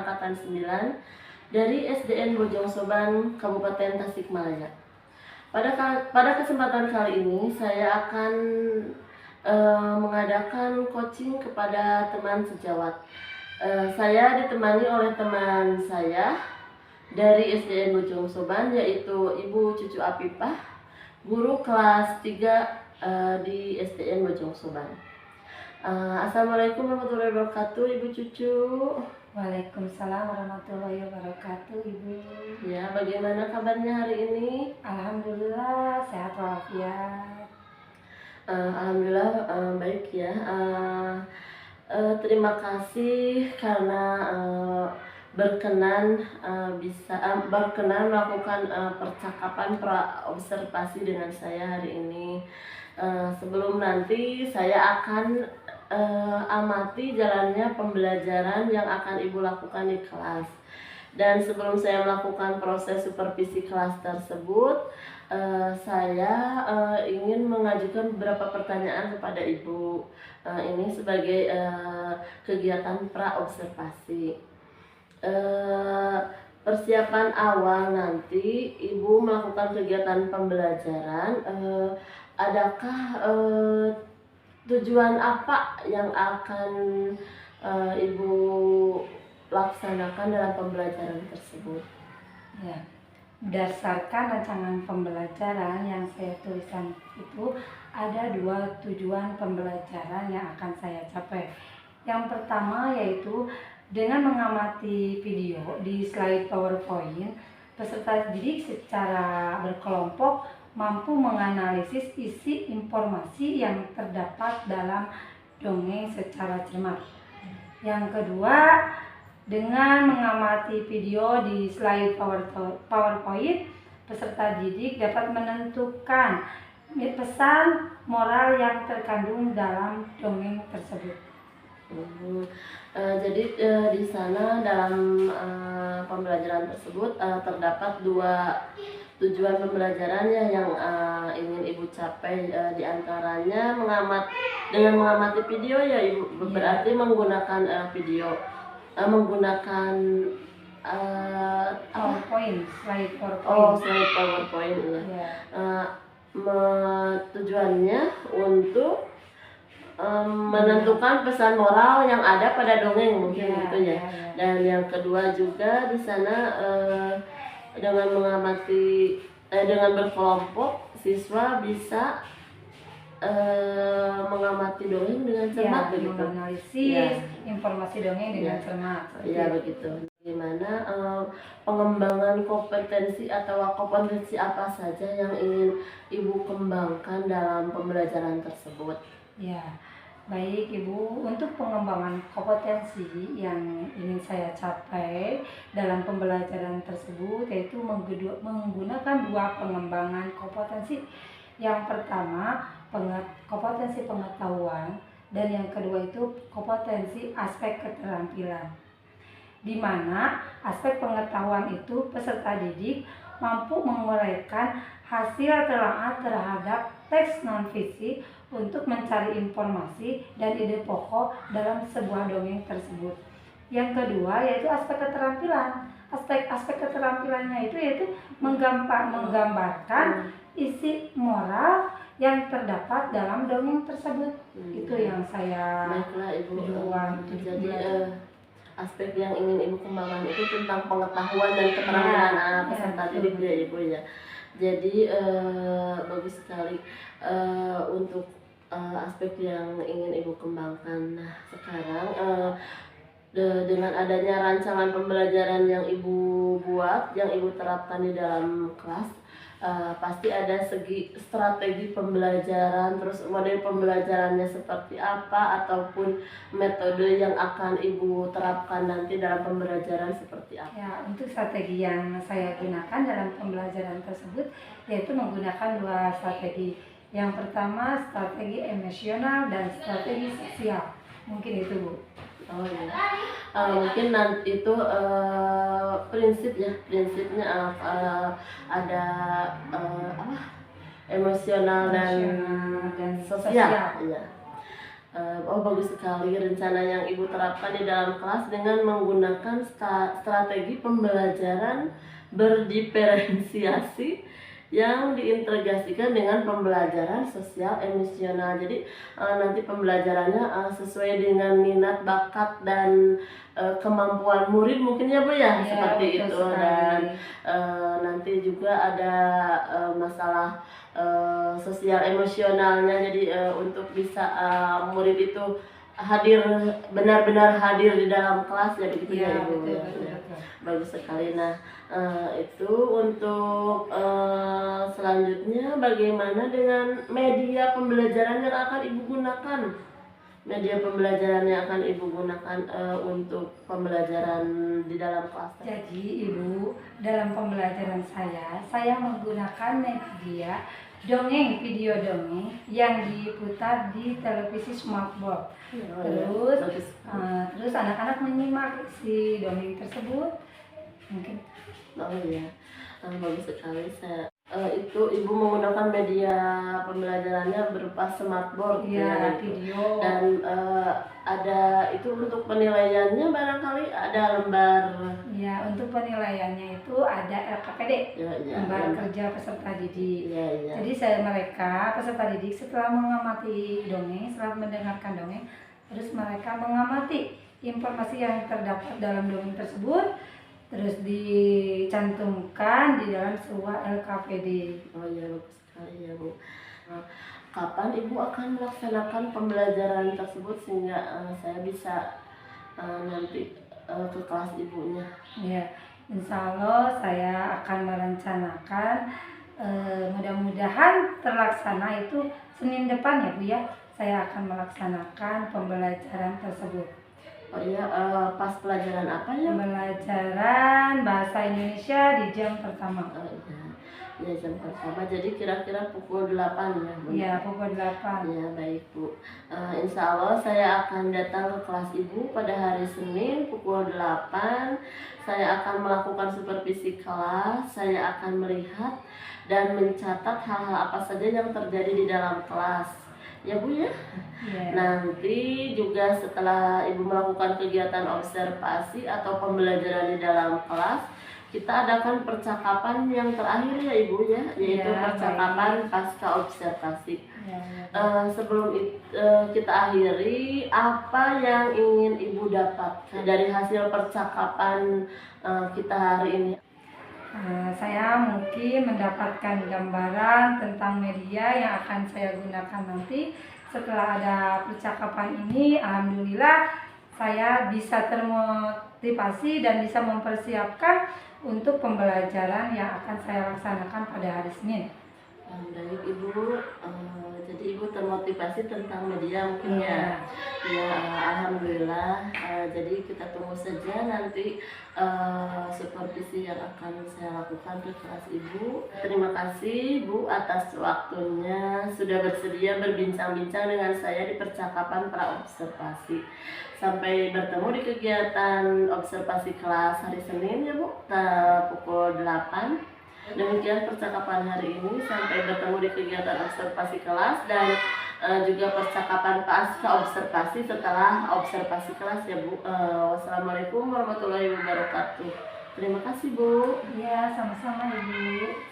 Angkatan 9 dari SDN Bojong Soban, Kabupaten Tasikmalaya. Pada kesempatan kali ini saya akan mengadakan coaching kepada teman sejawat. Saya ditemani oleh teman saya dari SDN Bojong Soban, yaitu Ibu Cucu Apipah, guru kelas 3 di SDN Bojong Soban. Assalamualaikum warahmatullahi wabarakatuh, Ibu Cucu. Waalaikumsalam warahmatullahi wabarakatuh, Ibu. Ya, bagaimana kabarnya hari ini? Alhamdulillah sehat walafiat. Alhamdulillah baik ya. Terima kasih karena berkenan melakukan percakapan observasi dengan saya hari ini. Sebelum nanti saya akan amati jalannya pembelajaran yang akan Ibu lakukan di kelas. Dan sebelum saya melakukan proses supervisi kelas tersebut, saya ingin mengajukan beberapa pertanyaan kepada Ibu. Ini sebagai kegiatan pra-observasi. Persiapan awal nanti Ibu melakukan kegiatan pembelajaran, adakah tujuan apa yang akan Ibu laksanakan dalam pembelajaran tersebut? Ya, berdasarkan rancangan pembelajaran yang saya tuliskan itu ada 2 tujuan pembelajaran yang akan saya capai. Yang pertama yaitu dengan mengamati video di slide PowerPoint, peserta didik secara berkelompok mampu menganalisis isi informasi yang terdapat dalam dongeng secara cermat. Yang kedua, dengan mengamati video di slide PowerPoint, peserta didik dapat menentukan pesan moral yang terkandung dalam dongeng tersebut. Jadi di sana dalam pembelajaran tersebut terdapat 2 tujuan pembelajarannya yang ingin Ibu capai, diantaranya dengan mengamati video ya Ibu, berarti menggunakan video, menggunakan slide PowerPoint. Oh, slide PowerPoint ya. Tujuannya untuk menentukan pesan moral yang ada pada dongeng mungkin gitu ya. Dan yang kedua juga di sana dengan mengamati dengan berkelompok siswa bisa mengamati dongeng dengan cermat begitu. Menganalisis informasi dongeng dengan cermat. Iya begitu. Gimana pengembangan kompetensi apa saja yang ingin Ibu kembangkan dalam pembelajaran tersebut? Ya, baik Ibu, untuk pengembangan kompetensi yang ingin saya capai dalam pembelajaran tersebut yaitu menggunakan 2 pengembangan kompetensi. Yang pertama, kompetensi pengetahuan, dan yang kedua itu kompetensi aspek keterampilan. Di mana aspek pengetahuan itu peserta didik mampu menguraikan hasil telah terhadap teks non-fisik untuk mencari informasi dan ide pokok dalam sebuah dongeng tersebut. Yang kedua yaitu aspek keterampilan. Aspek keterampilannya itu yaitu menggambarkan isi moral yang terdapat dalam dongeng tersebut. Itu yang saya Jadi aspek yang ingin Ibu kembangkan itu tentang pengetahuan dan keterampilan peserta didik ya Ibu ya. Jadi bagus sekali untuk aspek yang ingin Ibu kembangkan. Nah, sekarang dengan adanya rancangan pembelajaran yang Ibu buat, yang Ibu terapkan di dalam kelas, pasti ada segi strategi pembelajaran, terus model pembelajarannya seperti apa, ataupun metode yang akan Ibu terapkan nanti dalam pembelajaran seperti apa. Ya, untuk strategi yang saya gunakan dalam pembelajaran tersebut yaitu menggunakan 2 strategi. Yang pertama strategi emosional dan strategi sosial. Mungkin itu Bu. Oh iya. Mungkin nanti itu prinsipnya ada emosional dan sosial. Iya. Oh, bagus sekali rencana yang Ibu terapkan di dalam kelas dengan menggunakan strategi pembelajaran berdiferensiasi yang diintegrasikan dengan pembelajaran sosial emosional. Jadi nanti pembelajarannya sesuai dengan minat, bakat, dan kemampuan murid mungkin ya Bu ya, seperti itu. Dan nanti juga ada masalah sosial emosionalnya, jadi untuk bisa murid itu benar-benar hadir di dalam kelas ya, begitu ya Ibu. Betul. Bagus sekali. Nah itu untuk selanjutnya bagaimana dengan media pembelajaran yang akan Ibu gunakan? Media pembelajaran yang akan Ibu gunakan untuk pembelajaran di dalam kelas. Jadi Ibu, dalam pembelajaran saya menggunakan media dongeng, video dongeng yang diputar di televisi smartboard. Terus anak-anak menyimak si dongeng tersebut. Mungkin. Oh iya, bagus sekali. Itu Ibu menggunakan media pembelajarannya berupa smartboard ya, video. Dan ada itu untuk penilaiannya, barangkali ada lembar. Ya, untuk penilaiannya itu ada LKPD, lembar kerja peserta didik. Jadi mereka peserta didik setelah mengamati dongeng, setelah mendengarkan dongeng, terus mereka mengamati informasi yang terdapat dalam dongeng tersebut, terus dicantumkan di dalam sebuah LKPD. Oh iya, bagus sekali ya Bu. Kapan Ibu akan melaksanakan pembelajaran tersebut sehingga saya bisa nanti ke kelas Ibunya? Ya, insya Allah saya akan merencanakan, mudah-mudahan terlaksana itu Senin depan ya Bu ya. Saya akan melaksanakan pembelajaran tersebut. Oh iya, pas pelajaran apa ya? Pembelajaran bahasa Indonesia di jam pertama. Ya, jam pertama. Jadi kira-kira pukul 8 ya Bu? Ya, pukul 8. Ya, baik Bu. Insya Allah saya akan datang ke kelas Ibu pada hari Senin pukul 8. Saya akan melakukan supervisi kelas. Saya akan melihat dan mencatat hal-hal apa saja yang terjadi di dalam kelas. Ya Bu ya. Nanti juga setelah Ibu melakukan kegiatan observasi atau pembelajaran di dalam kelas, kita adakan percakapan yang terakhir ya Ibu ya, yaitu percakapan pasca observasi. Sebelum kita akhiri, apa yang ingin Ibu dapatkan dari hasil percakapan kita hari ini? Saya mungkin mendapatkan gambaran tentang media yang akan saya gunakan nanti. Setelah ada percakapan ini, alhamdulillah saya bisa termotivasi dan bisa mempersiapkan untuk pembelajaran yang akan saya laksanakan pada hari Senin. Baik Ibu, jadi Ibu termotivasi tentang media mungkin ya. Ya, alhamdulillah. Jadi kita tunggu saja nanti supervisi yang akan saya lakukan di kelas Ibu. Terima kasih Bu atas waktunya sudah bersedia berbincang-bincang dengan saya di percakapan pra observasi. Sampai bertemu di kegiatan observasi kelas hari Senin ya Bu, pukul 8. Demikian percakapan hari ini. Sampai bertemu di kegiatan observasi kelas dan juga percakapan pasca observasi setelah observasi kelas ya Bu. Wassalamualaikum warahmatullahi wabarakatuh. Terima kasih Bu. Ya, sama-sama Ibu.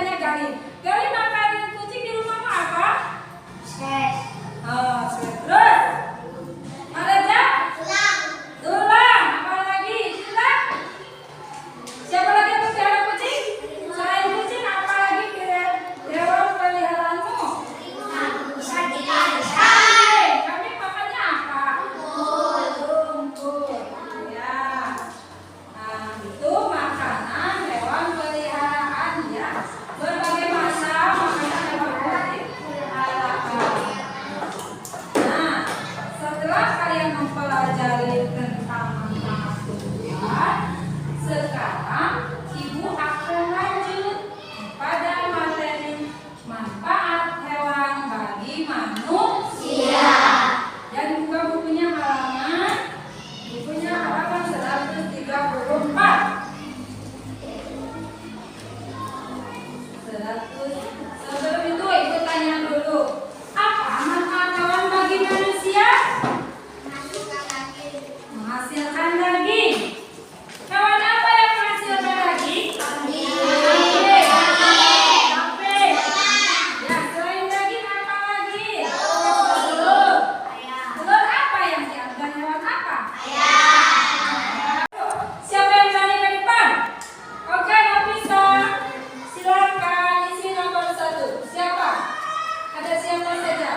tanya Gali. Gali, makanan kucing di rumahmu apa? Oh, terus? Ada tulang. Apa lagi? Tulang. Siapa lagi yang pelihara kucing? Selain kucing, apa lagi hewan peliharaanmu? Kami makannya apa? Rumput. Ya. Nah, itu makanan hewan peliharaan ya. Berbagai macam makanan hewan peliharaan. Nah, setelah kalian mempelajari tentang manfaat tumbuhan, sekarang ibu akan lanjut pada materi manfaat hewan bagi manusia. Dan buka bukunya halaman 134. Sebelum itu ibu tanya dulu, apa manfaat hewan bagi manusia? Menghasilkan daging. Hewan apa yang menghasilkan daging? Kambing. Sapi. Ya, selain daging apa lagi? Telur. Telur apa yang diambil hewan apa? Siapa yang berani ke depan? Oke, Nafisa. Silakan isi nomor 1. Siapa? Ada siapa saja?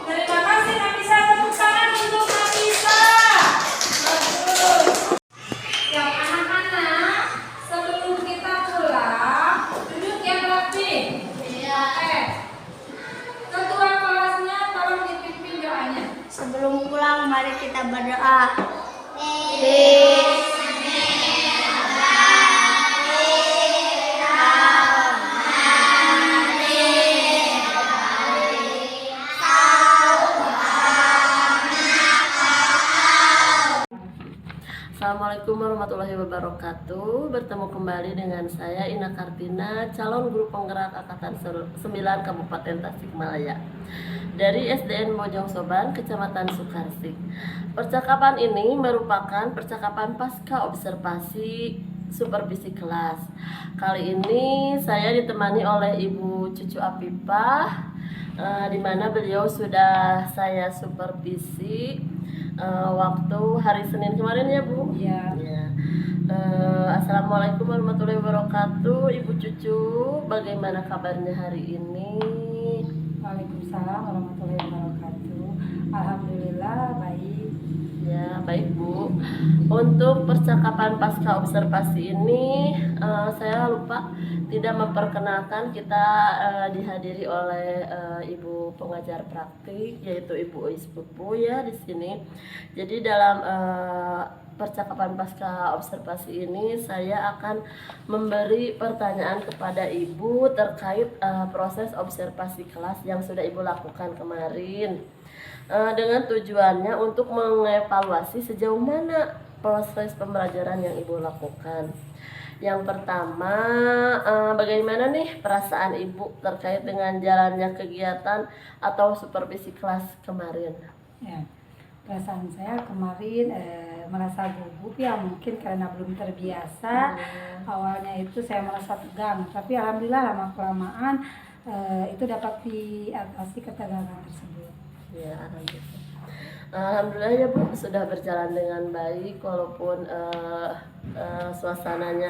Terima kasih Nafisa, tepuk tangan untuk Nafisa. Bagus. Ya anak-anak, sebelum kita pulang, duduk yang rapi. Oke. Ketua kelasnya tolong dipimpin doanya. Sebelum pulang, mari kita berdoa. Assalamualaikum warahmatullahi wabarakatuh. Bertemu kembali dengan saya Ina Kartina, calon guru penggerak Angkatan 9 Kabupaten Tasikmalaya dari SDN Mojong Soban, Kecamatan Sukarsik. Percakapan ini merupakan percakapan pasca observasi supervisi kelas. Kali ini saya ditemani oleh Ibu Cucu Apipah, di mana beliau sudah saya supervisi waktu hari Senin kemarin ya Bu? Ya. Ya. Assalamualaikum warahmatullahi wabarakatuh. Ibu Cucu, bagaimana kabarnya hari ini? Waalaikumsalam warahmatullahi wabarakatuh. Alhamdulillah baik. Ya, baik Bu. Untuk percakapan pasca observasi ini, saya lupa tidak memperkenalkan kita dihadiri oleh Ibu pengajar praktik, yaitu Ibu Ois Pupu ya di sini. Jadi dalam percakapan pasca observasi ini saya akan memberi pertanyaan kepada Ibu terkait proses observasi kelas yang sudah Ibu lakukan kemarin. Dengan tujuannya untuk mengevaluasi sejauh mana proses pembelajaran yang Ibu lakukan. Yang pertama, bagaimana nih perasaan Ibu terkait dengan jalannya kegiatan atau supervisi kelas kemarin? Ya, perasaan saya kemarin merasa gugup ya, mungkin karena belum terbiasa. Awalnya itu saya merasa tegang, tapi alhamdulillah lama kelamaan itu dapat diatasi ketegangan tersebut. Ya, alhamdulillah. Alhamdulillah ya Bu, sudah berjalan dengan baik walaupun suasananya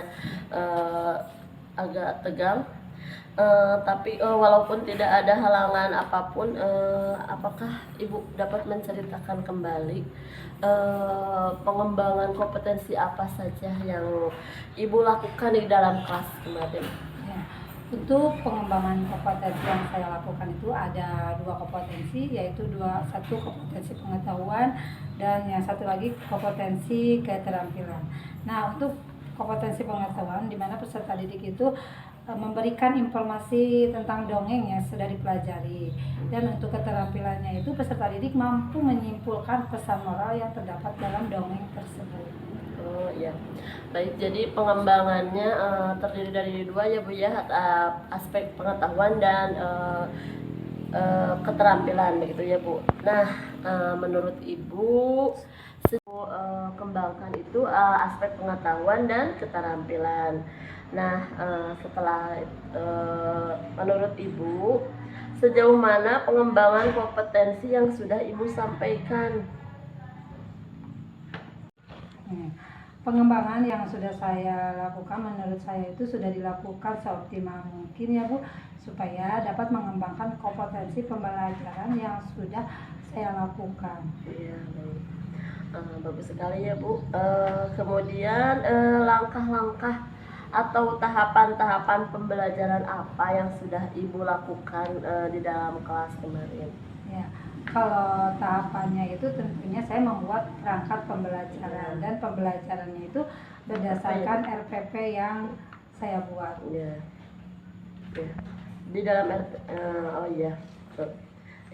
agak tegang. Tapi walaupun tidak ada halangan apapun, apakah Ibu dapat menceritakan kembali pengembangan kompetensi apa saja yang Ibu lakukan di dalam kelas kemarin? Ya, untuk pengembangan kompetensi yang saya lakukan itu ada 2 kompetensi, yaitu satu kompetensi pengetahuan dan yang satu lagi kompetensi keterampilan. Nah, untuk kompetensi pengetahuan di mana peserta didik itu memberikan informasi tentang dongeng yang sudah dipelajari. Dan untuk keterampilannya itu peserta didik mampu menyimpulkan pesan moral yang terdapat dalam dongeng tersebut. Oh iya, baik. Jadi pengembangannya terdiri dari dua ya Bu ya, aspek pengetahuan dan keterampilan begitu ya Bu. Nah, menurut Ibu kembangkan itu aspek pengetahuan dan keterampilan. Nah, setelah menurut Ibu sejauh mana pengembangan kompetensi yang sudah Ibu sampaikan? Pengembangan yang sudah saya lakukan menurut saya itu sudah dilakukan seoptimal mungkin ya Bu, supaya dapat mengembangkan kompetensi pembelajaran yang sudah saya lakukan. Iya, baik. Bagus sekali ya Bu. Kemudian langkah-langkah atau tahapan-tahapan pembelajaran apa yang sudah Ibu lakukan di dalam kelas kemarin? Ya, kalau tahapannya itu tentunya saya membuat perangkat pembelajaran dan pembelajarannya itu berdasarkan RPP yang saya buat. Ya. Ya. Di dalam oh iya.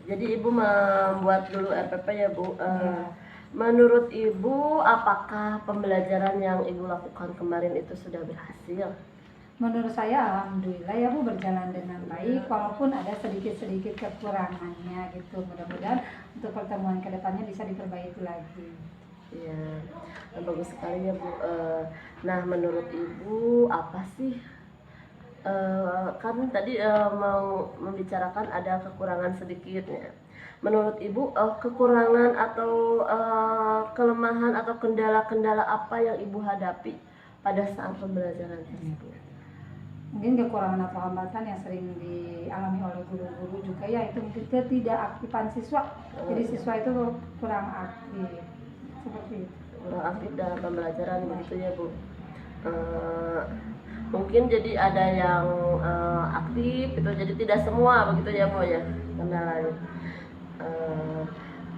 Jadi Ibu membuat dulu RPP ya Bu. Menurut Ibu, apakah pembelajaran yang Ibu lakukan kemarin itu sudah berhasil? Menurut saya alhamdulillah ya Bu, berjalan dengan baik walaupun ada sedikit-sedikit kekurangannya gitu. Mudah-mudahan untuk pertemuan kedepannya bisa diperbaiki lagi. Iya, bagus sekali ya Bu. Nah, menurut Ibu apa sih? Kan tadi mau membicarakan ada kekurangan sedikitnya. Menurut Ibu kekurangan atau kelemahan atau kendala-kendala apa yang Ibu hadapi pada saat pembelajaran tersebut? Mungkin kekurangan atau hambatan yang sering dialami oleh guru-guru juga ya, itu mungkin ketidakaktifan siswa. Jadi siswa itu kurang aktif seperti itu. Kurang aktif dalam pembelajaran begitu ya Bu. Mungkin jadi ada yang aktif itu, jadi tidak semua begitu ya Bu ya kendalanya.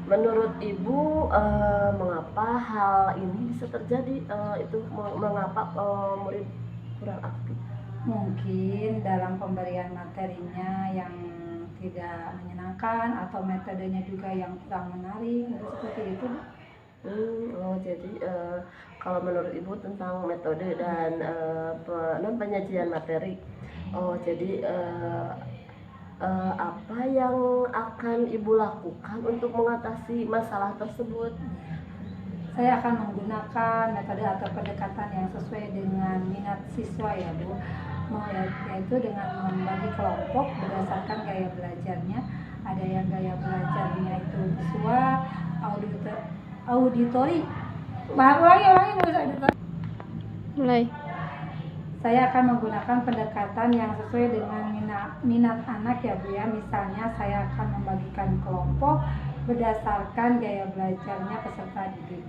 Menurut Ibu mengapa hal ini bisa terjadi? Itu mengapa murid kurang aktif? Mungkin dalam pemberian materinya yang tidak menyenangkan atau metodenya juga yang kurang menarik, seperti itu. Jadi kalau menurut Ibu tentang metode dan penyajian materi, jadi apa yang akan Ibu lakukan untuk mengatasi masalah tersebut? Saya akan menggunakan metode atau pendekatan yang sesuai dengan minat siswa ya Bu, yaitu dengan membagi kelompok berdasarkan gaya belajarnya. Ada yang gaya belajarnya itu visual, auditori. Ulangi Bu. Mulai. Saya akan menggunakan pendekatan yang sesuai dengan minat anak ya Bu ya. Misalnya saya akan membagikan kelompok berdasarkan gaya belajarnya peserta didik.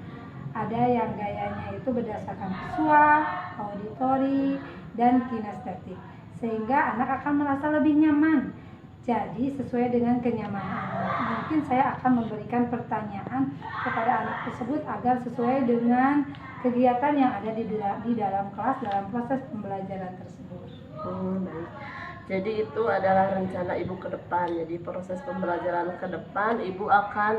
Ada yang gayanya itu berdasarkan visual, auditori, dan kinestetik, sehingga anak akan merasa lebih nyaman. Jadi sesuai dengan kenyamanan anak. Mungkin saya akan memberikan pertanyaan kepada anak tersebut agar sesuai dengan kegiatan yang ada di dalam kelas dalam proses pembelajaran tersebut. Baik. Jadi itu adalah rencana Ibu ke depan. Jadi proses pembelajaran ke depan Ibu akan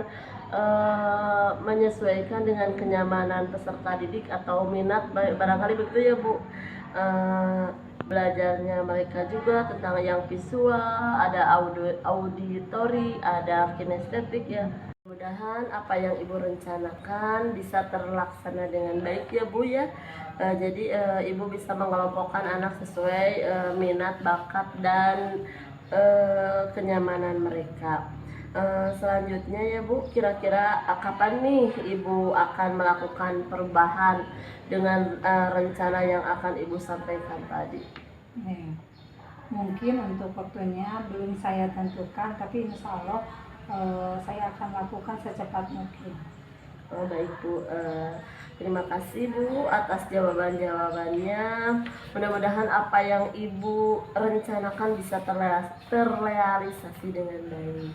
menyesuaikan dengan kenyamanan peserta didik atau minat barangkali begitu ya Bu. Belajarnya mereka juga tentang yang visual, ada auditori, ada kinestetik ya. Mudah-mudahan apa yang Ibu rencanakan bisa terlaksana dengan baik ya Bu ya. Jadi Ibu bisa mengelompokkan anak sesuai minat, bakat, dan kenyamanan mereka. Selanjutnya ya Bu, kira-kira kapan nih Ibu akan melakukan perubahan dengan rencana yang akan Ibu sampaikan tadi? Mungkin untuk waktunya belum saya tentukan, tapi insya Allah saya akan lakukan secepat mungkin. Baik Bu, terima kasih Bu atas jawaban-jawabannya. Mudah-mudahan apa yang Ibu rencanakan bisa terrealisasi dengan baik.